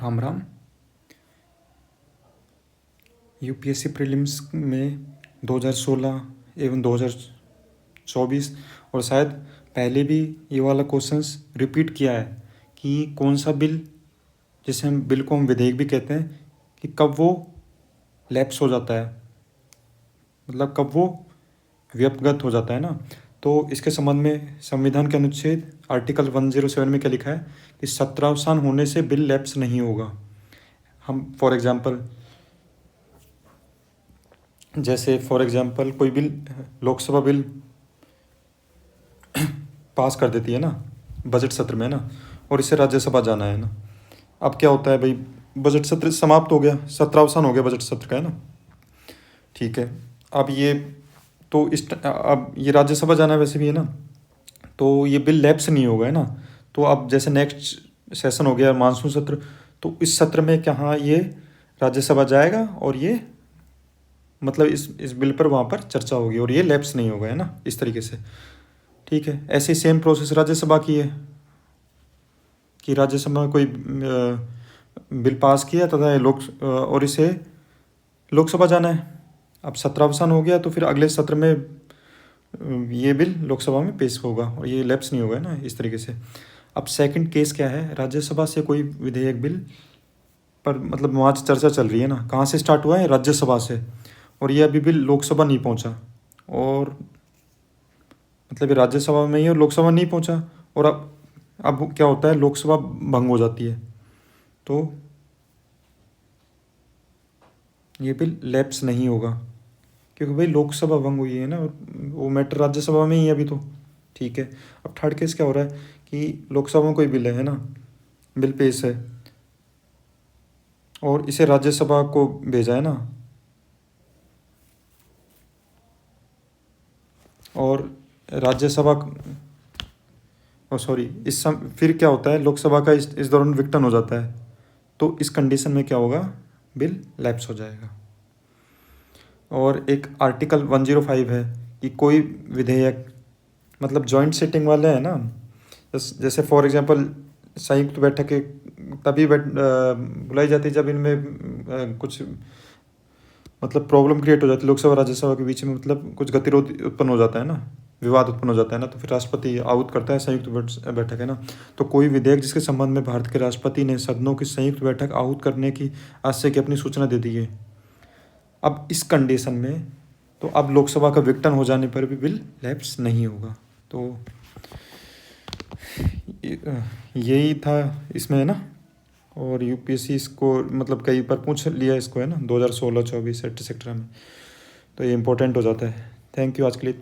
Ram Ram. UPSC prelims में 2016 एवं 2024 और शायद पहले भी ये वाला क्वेश्चंस रिपीट किया है कि कौन सा बिल, जिसे हम बिल को हम विधेयक भी कहते हैं, कि कब वो लैप्स हो जाता है, मतलब कब वो व्यपगत हो जाता है ना। तो इसके संबंध में संविधान के अनुच्छेद आर्टिकल 107 में क्या लिखा है कि सत्रावसान होने से बिल लैप्स नहीं होगा। हम फॉर एग्जांपल कोई बिल, लोकसभा बिल पास कर देती है ना बजट सत्र में ना, और इसे राज्यसभा जाना है ना। अब क्या होता है भाई, बजट सत्र समाप्त हो गया, सत्रावसान हो गया बजट सत्र का, है ना। ठीक है, अब ये तो अब ये राज्यसभा जाना है वैसे भी, है ना, तो ये बिल लैप्स नहीं होगा, है ना। तो अब जैसे नेक्स्ट सेशन हो गया मानसून सत्र, तो इस सत्र में क्या, हाँ, ये राज्यसभा जाएगा और ये मतलब इस बिल पर वहाँ पर चर्चा होगी और ये लैप्स नहीं होगा, है ना, इस तरीके से। ठीक है, ऐसे ही सेम प्रोसेस राज्यसभा की है कि राज्यसभा में कोई बिल पास किया तथा और इसे लोकसभा जाना है। अब सत्रावसान हो गया तो फिर अगले सत्र में ये बिल लोकसभा में पेश होगा और ये लैप्स नहीं होगा, है ना, इस तरीके से। अब सेकंड केस क्या है, राज्यसभा से कोई विधेयक बिल पर मतलब वहाँ चर्चा चल रही है ना, कहाँ से स्टार्ट हुआ है, राज्यसभा से, और ये अभी बिल लोकसभा नहीं पहुँचा, और मतलब ये राज्यसभा में ही और लोकसभा नहीं पहुँचा, और अब क्या होता है, लोकसभा भंग हो जाती है, तो ये बिल लैप्स नहीं होगा, क्योंकि भाई लोकसभा भंग हुई है ना, और वो मैटर राज्यसभा में ही है अभी तो। ठीक है, अब थर्ड केस क्या हो रहा है कि लोकसभा में कोई बिल है ना, बिल पेश है और इसे राज्यसभा को भेजा है ना, और राज्यसभा फिर क्या होता है, लोकसभा का इस दौरान विघटन हो जाता है, तो इस कंडीशन में क्या होगा, बिल लैप्स हो जाएगा। और एक आर्टिकल 105 है कि कोई विधेयक मतलब जॉइंट सिटिंग वाले हैं ना, जैसे फॉर एग्जांपल संयुक्त बैठकें तभी बुलाई जाती है जब इनमें कुछ मतलब प्रॉब्लम क्रिएट हो जाती है लोकसभा राज्यसभा के बीच में, मतलब कुछ गतिरोध उत्पन्न हो जाता है ना, विवाद उत्पन्न हो जाता है ना, तो फिर राष्ट्रपति आहूत करता है संयुक्त बैठक, है ना। तो कोई विधेयक जिसके संबंध में भारत के राष्ट्रपति ने सदनों की संयुक्त बैठक आहूत करने की आशय की अपनी सूचना दे दी है, अब इस कंडीशन में तो अब लोकसभा का विघटन हो जाने पर भी बिल लैप्स नहीं होगा। तो यही था इसमें, है ना। और यूपीएससी इसको मतलब कई बार पूछ लिया इसको, है ना, 2016-24 सेक्टर में, तो ये इम्पोर्टेंट हो जाता है। थैंक यू आज के लिए।